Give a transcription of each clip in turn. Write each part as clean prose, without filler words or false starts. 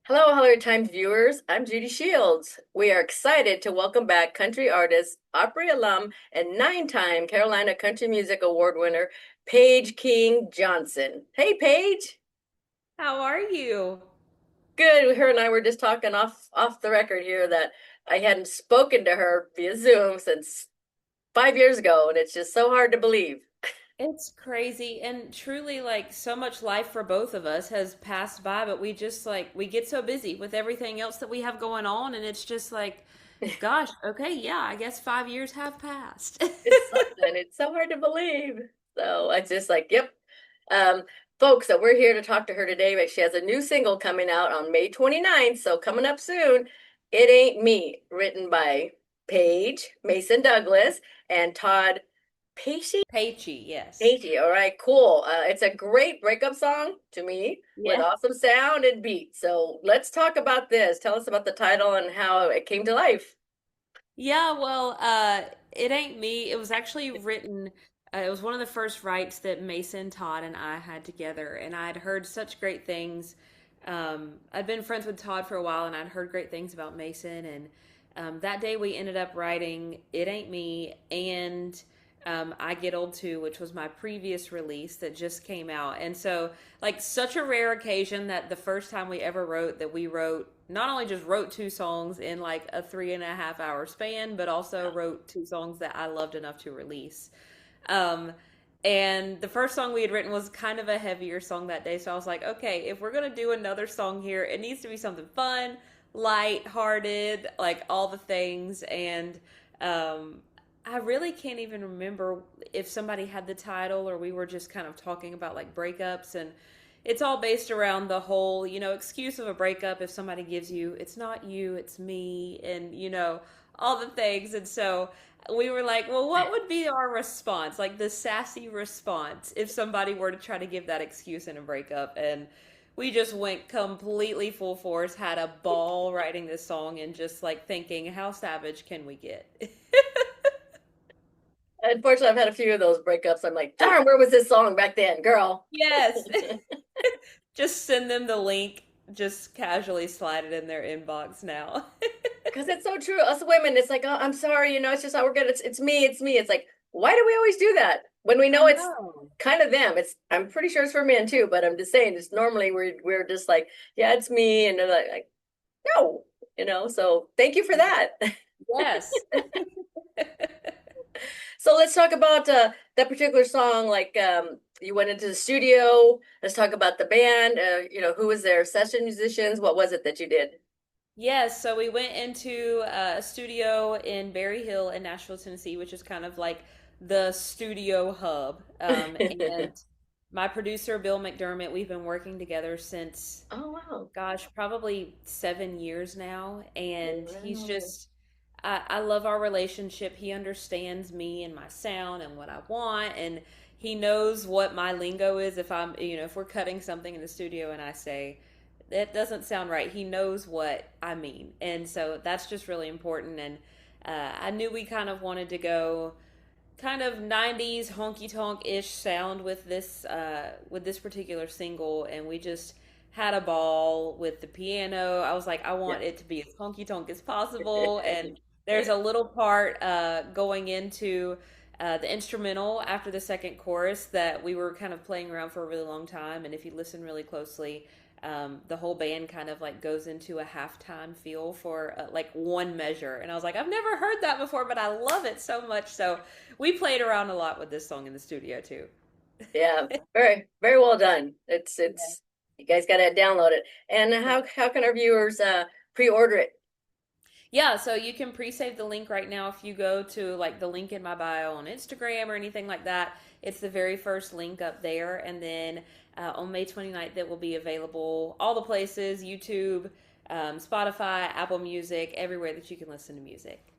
Hello, Hello Times viewers. I'm Judy Shields. We are excited to welcome back country artist, Opry alum, and nine-time Carolina Country Music Award winner, Paige King Johnson. Hey, Paige. How are you? Good. Her and I were just talking off the record here that I hadn't spoken to her via Zoom since 5 years ago, and it's just so hard to believe. It's crazy and truly like so much life for both of us has passed by, but we just like we get so busy with everything else that we have going on and it's just like, gosh, okay, yeah, I guess 5 years have passed. It's something. It's so hard to believe. So I just like, yep. Um, Folks, that we're here to talk to her today, but she has a new single coming out on May 29th. So coming up soon, It Ain't Me, written by Paige, Mason Douglas, and Todd Pachey. Pachey, yes. Pachey, all right, cool. It's a great breakup song to me with Yeah. awesome sound and beat. So let's talk about this. Tell us about the title and how it came to life. Yeah, well, it ain't me. It was actually written, it was one of the first writes that Mason, Todd, and I had together, and I'd heard such great things. I'd been friends with Todd for a while, and I'd heard great things about Mason, and that day we ended up writing It Ain't Me and I Get Old Too, which was my previous release that just came out. And so, like, such a rare occasion that the first time we ever wrote, that we wrote not only just wrote two songs in like a 3.5 hour span, but also wrote two songs that I loved enough to release. Um, and the first song we had written was kind of a heavier song that day. So I was like, okay, if we're going to do another song here, it needs to be something fun, light-hearted, like all the things. And I really can't even remember if somebody had the title or we were just kind of talking about like breakups, and it's all based around the whole, excuse of a breakup. If somebody gives you, it's not you, it's me, and all the things. And so we were like, well, what would be our response, like the sassy response, if somebody were to try to give that excuse in a breakup? And we just went completely full force, had a ball writing this song, and just like thinking, how savage can we get? Unfortunately, I've had a few of those breakups. I'm like, darn, where was this song back then, girl? Yes. Just send them the link, just casually slide it in their inbox now. Because it's so true. Us women, it's like, oh, I'm sorry, it's just how we're good. It's me, it's me. It's like, why do we always do that when we I know it's know. kind of them? It's I'm pretty sure it's for men too, but I'm just saying it's normally we're just like, yeah, it's me, and they're like no, So thank you for that. Yes. So let's talk about that particular song. Like, you went into the studio. Let's talk about the band. Who was there? Session musicians. What was it that you did? Yes, so we went into a studio in Berry Hill in Nashville, Tennessee, which is kind of like the studio hub. And my producer, Bill McDermott, we've been working together since, Oh, wow. gosh, probably 7 years now. And he's Wow. just, I love our relationship. He understands me and my sound and what I want. And he knows what my lingo is. If we're cutting something in the studio and I say, that doesn't sound right. He knows what I mean. And so that's just really important. And I knew we kind of wanted to go kind of 90s honky tonk ish sound with this particular single, and we just had a ball with the piano. I was like, I Yeah. want it to be as honky tonk as possible, and there's a little part going into the instrumental after the second chorus that we were kind of playing around for a really long time. And if you listen really closely, the whole band kind of like goes into a halftime feel for like one measure. And I was like, I've never heard that before, but I love it so much. So we played around a lot with this song in the studio too. Yeah. Very, very well done. It's you guys got to download it. And how can our viewers pre-order it? Yeah, so you can pre-save the link right now if you go to like the link in my bio on Instagram or anything like that. It's the very first link up there. And then on May 29th, that will be available all the places, YouTube, Spotify, Apple Music, everywhere that you can listen to music.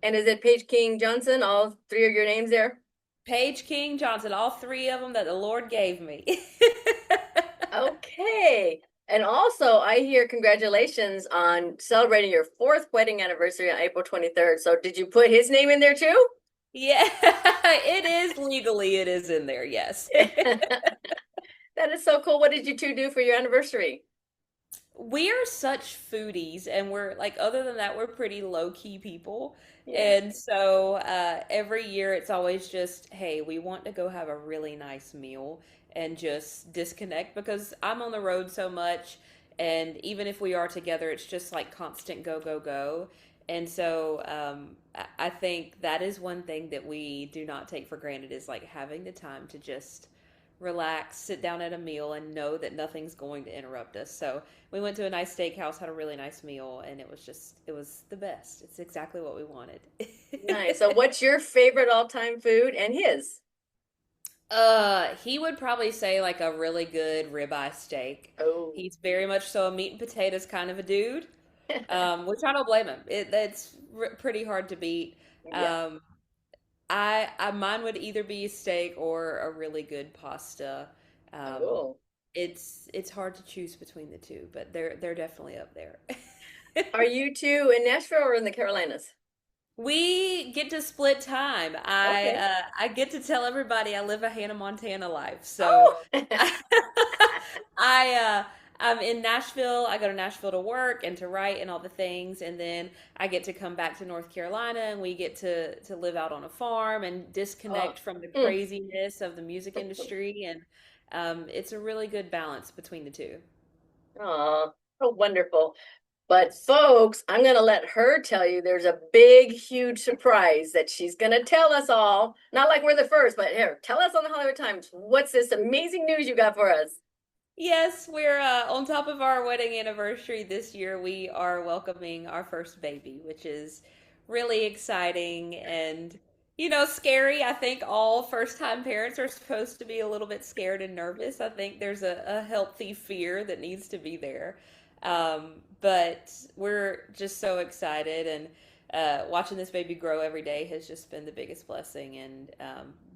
And is it Paige King Johnson? All three of your names there? Paige King Johnson, all three of them that the Lord gave me. Okay. And also, I hear congratulations on celebrating your fourth wedding anniversary on April 23rd. So did you put his name in there too? Yeah, it is legally, it is in there, yes. That is so cool. What did you two do for your anniversary? We are such foodies, and we're like, other than that, we're pretty low key people. Yeah. And so every year it's always just, hey, we want to go have a really nice meal and just disconnect because I'm on the road so much. And even if we are together, it's just like constant go, go, go. And so I think that is one thing that we do not take for granted is like having the time to just relax, sit down at a meal, and know that nothing's going to interrupt us. So we went to a nice steakhouse, had a really nice meal, and it was the best. It's exactly what we wanted. Nice. So what's your favorite all-time food and his? He would probably say like a really good ribeye steak. Oh, He's very much so a meat and potatoes kind of a dude, which I don't blame him. That's pretty hard to beat. yeah. Um, I mine would either be steak or a really good pasta. Um, Oh. it's hard to choose between the two, but they're definitely up there. Are you two in Nashville or in the Carolinas? We get to split time. Okay. I get to tell everybody I live a Hannah Montana life. So Oh. I I'm in Nashville. I go to Nashville to work and to write and all the things, and then I get to come back to North Carolina and we get to live out on a farm and Oh. disconnect from the Mm. craziness of the music industry, and it's a really good balance between the two. Oh, so wonderful. But folks, I'm going to let her tell you there's a big, huge surprise that she's going to tell us all. Not like we're the first, but here, tell us on the Hollywood Times. What's this amazing news you got for us? Yes, we're on top of our wedding anniversary this year. We are welcoming our first baby, which is really exciting and, scary. I think all first-time parents are supposed to be a little bit scared and nervous. I think there's a healthy fear that needs to be there. But we're just so excited, and watching this baby grow every day has just been the biggest blessing. And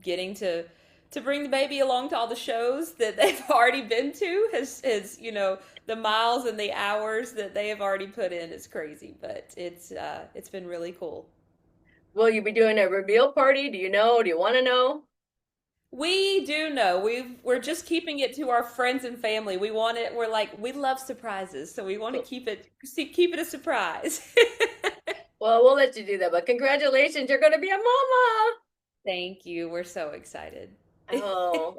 getting to bring the baby along to all the shows that they've already been to has the miles and the hours that they have already put in is crazy, but it's been really cool. Will you be doing a reveal party? Do you know? Do you want to know? We do know we're just keeping it to our friends and family. We want it. We're like we love surprises, so we want to keep it a surprise. Well, we'll let you do that, but congratulations, you're going to be a mama. Thank you. We're so excited. Oh,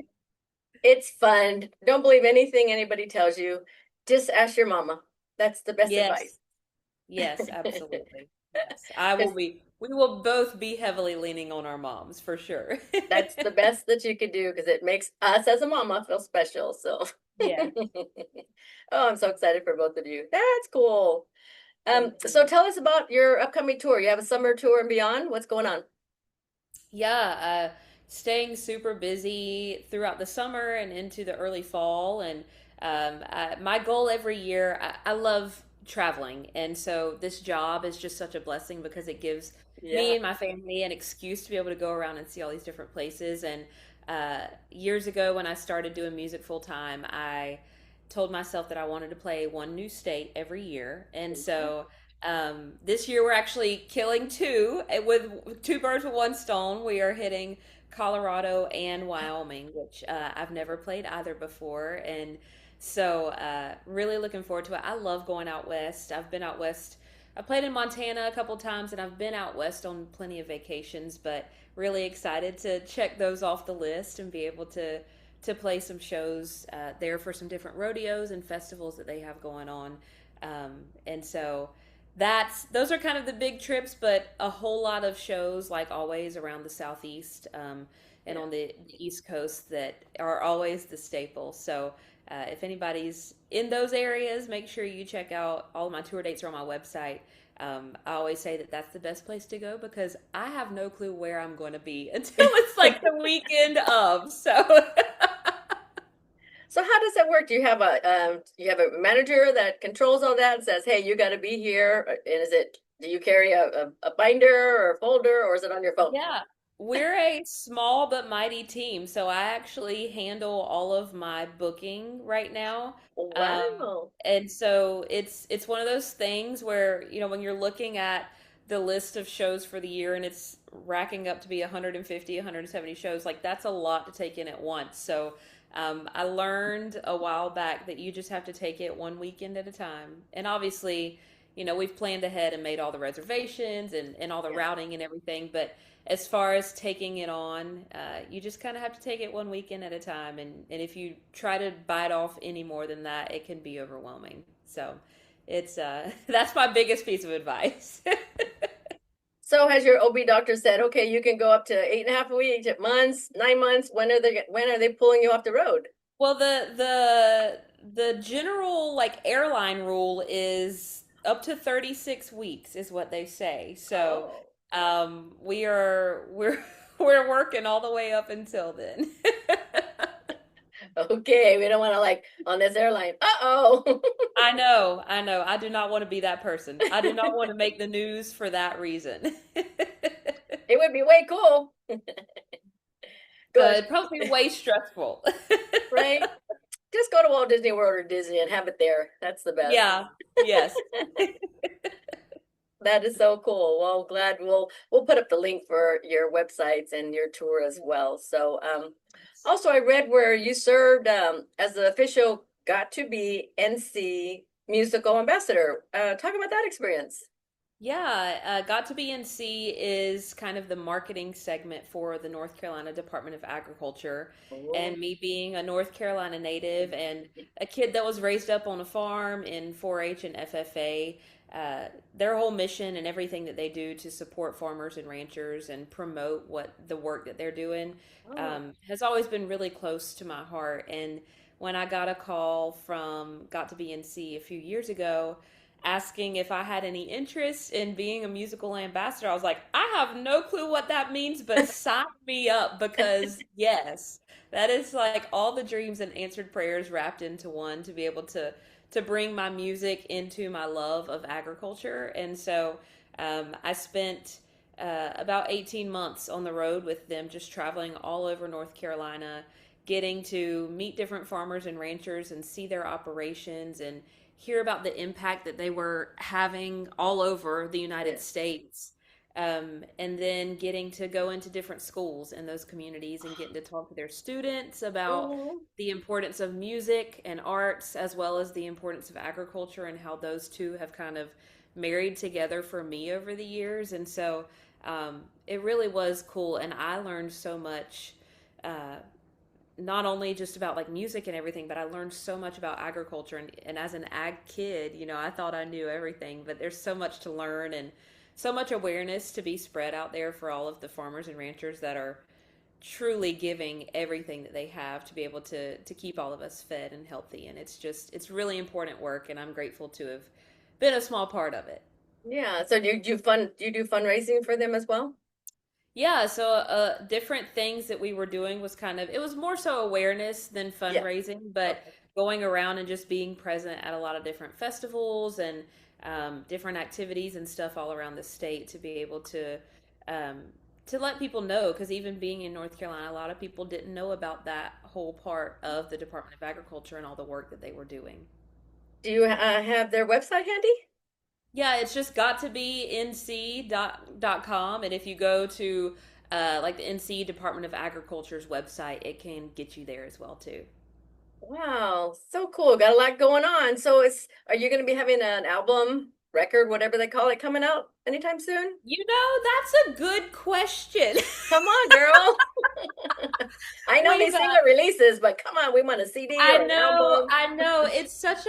it's fun. Don't believe anything anybody tells you. Just ask your mama. That's the best Yes. advice. Yes, absolutely. Yes. I will be we will both be heavily leaning on our moms for sure. That's the best that you could do because it makes us as a mama feel special. So, Yeah. oh, I'm so excited for both of you. That's cool. Thank So you. tell us about your upcoming tour. You have a summer tour and beyond. What's going on? Yeah, staying super busy throughout the summer and into the early fall. And my goal every year, I love traveling. And so this job is just such a blessing because it gives me Yeah. and my family an excuse to be able to go around and see all these different places. And years ago, when I started doing music full time, I told myself that I wanted to play one new state every year. And Mhm. so this year we're actually killing two with two birds with one stone. We are hitting Colorado and Wyoming, which I've never played either before, and so really looking forward to it. I love going out west. I've been out west. I played in Montana a couple times, and I've been out west on plenty of vacations. But really excited to check those off the list and be able to play some shows there for some different rodeos and festivals that they have going on. And so that's those are kind of the big trips, but a whole lot of shows, like always, around the southeast and Yeah. on the east coast that are always the staple. So if anybody's in those areas, make sure you check out all of my tour dates are on my website. I always say that that's the best place to go because I have no clue where I'm going to be until it's like the weekend of. So So how does that work? Do you have a manager that controls all that and says, "Hey, you got to be here"? And do you carry a binder or a folder, or is it on your phone? yeah, we're a small but mighty team. So I actually handle all of my booking right now. Wow. And so it's one of those things where, when you're looking at the list of shows for the year and it's racking up to be 150, 170 shows, like that's a lot to take in at once. So I learned a while back that you just have to take it one weekend at a time. And obviously, we've planned ahead and made all the reservations and all the Yeah. routing and everything. But as far as taking it on, you just kind of have to take it one weekend at a time. And if you try to bite off any more than that, it can be overwhelming. So it's that's my biggest piece of advice. So has your OB doctor said, okay, you can go up to 8.5 weeks, months, 9 months? When are they pulling you off the road? Well, the general like airline rule is up to 36 weeks is what they say. So, Oh, we're we're working all the way up until then. okay. We don't want to like on this airline. Uh-oh. I know, I know. I do not want to be that person. I do not want to make the news for that reason. It would be way cool. Good, It'd probably be way stressful. right? Just go to Walt Disney World or Disney and have it there. That's the best. Yeah, yes. That is so cool. Well, glad we'll put up the link for your websites and your tour as well. So, also I read where you served as the official Got to Be NC musical ambassador. Talk about that experience. Yeah, Got to Be in C is kind of the marketing segment for the North Carolina Department of Agriculture. Oh, And me being a North Carolina native and a kid that was raised up on a farm in 4-H and FFA, their whole mission and everything that they do to support farmers and ranchers and promote what the work that they're doing oh, has always been really close to my heart. And when I got a call from Got to Be in C a few years ago, asking if I had any interest in being a musical ambassador. I was like, I have no clue what that means, but sign me up because yes, that is like all the dreams and answered prayers wrapped into one to be able to bring my music into my love of agriculture. And so I spent about 18 months on the road with them, just traveling all over North Carolina, getting to meet different farmers and ranchers and see their operations and hear about the impact that they were having all over the United yes. States. And then getting to go into different schools in those communities and getting to talk to their students about Oh, the importance of music and arts, as well as the importance of agriculture and how those two have kind of married together for me over the years. And so it really was cool. And I learned so much. Not only just about like music and everything, but I learned so much about agriculture. And as an ag kid, I thought I knew everything, but there's so much to learn and so much awareness to be spread out there for all of the farmers and ranchers that are truly giving everything that they have to be able to keep all of us fed and healthy. And it's really important work, and I'm grateful to have been a small part of it. yeah. So do you do fundraising for them as well? Yeah, so different things that we were doing was it was more so awareness than Yeah. fundraising, but Okay. going around and just being present at a lot of different festivals and different activities and stuff all around the state to be able um, to let people know. Because even being in North Carolina, a lot of people didn't know about that whole part of the Department of Agriculture and all the work that they were doing. Do you have their website handy? Yeah, it's just got to be nc.com. And if you go to like the NC Department of Agriculture's website, it can get you there as well too. Wow, so cool. Got a lot going on. So are you going to be having an album, record, whatever they call it, coming out anytime soon? That's a good question. Come on, girl. I know We've these single releases, but come on, we want a CD or an album. I know. It's such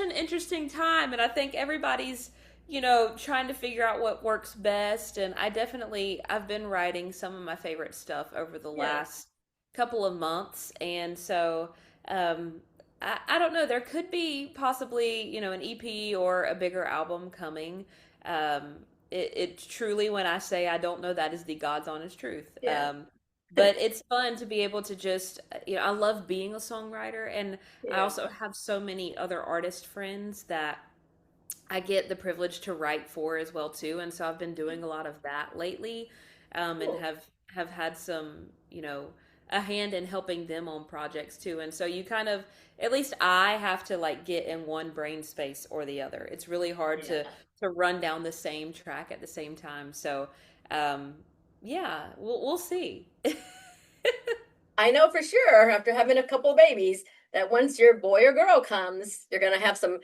an interesting time, and I think everybody's, trying to figure out what works best. And I've been writing some of my favorite stuff over the Yeah. last couple of months, and so um, I don't know. There could be possibly, an EP or a bigger album coming. Um, it truly, when I say I don't know, that is the God's honest truth. Yeah. But it's fun to be able to just, I love being a songwriter, and I Yeah. also have so many other artist friends that I get the privilege to write for as well too. And so I've been doing a lot of that lately, and Cool. have had some, a hand in helping them on projects too. And so you kind of, at least I have to like get in one brain space or the other. It's really hard Yeah. to run down the same track at the same time. So um, yeah, we'll see. I know for sure after having a couple babies that once your boy or girl comes, you're gonna have some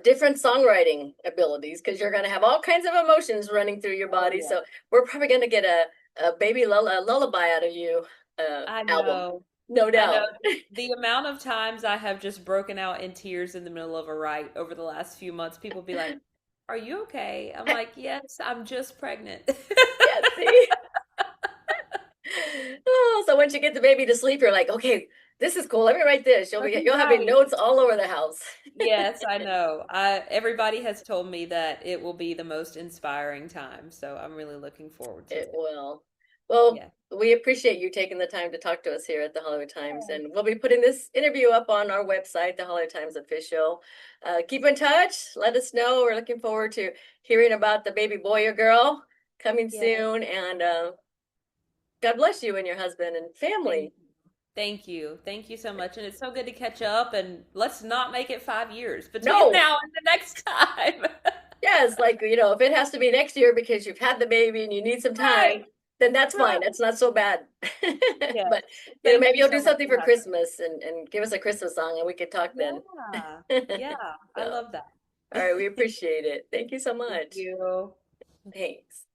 different songwriting abilities because you're gonna have all kinds of emotions running through your Oh body. yeah. So we're probably gonna get a baby lullaby out of you I album, know. no I know doubt. the amount of times I have just broken out in tears in the middle of a write over the last few months. People be like, "Are you okay?" I'm like, "Yes, I'm just pregnant." Yeah, see. Oh, so once you get the baby to sleep, you're like, okay, this is cool. Let me write this. Let me You'll have your write. notes all over the house. Yes, I know. Everybody has told me that it will be the most inspiring time, so I'm really looking forward to It it. will. Well, Yeah. we appreciate you taking the time to talk to us here at the Hollywood Times, and we'll be putting this interview up on our website, the Hollywood Times official. Keep in touch. Let us know. We're looking forward to hearing about the baby boy or girl coming Yeah. soon. And God bless you and your husband and Thank family. you. Thank you. Thank you so much. And it's so good to catch up. And let's not make it 5 years between No, now and the next time. yes, like, if it has to be next year because you've had the baby and you need some time, Right. then that's fine. Right. That's not so bad. But, Yes. Thank maybe you you'll so do much something for for having me. Christmas and give us a Christmas song and we could talk then. Yeah. Yeah. I So, love that. all right, we appreciate it. Thank you so Thank much. you. Thanks.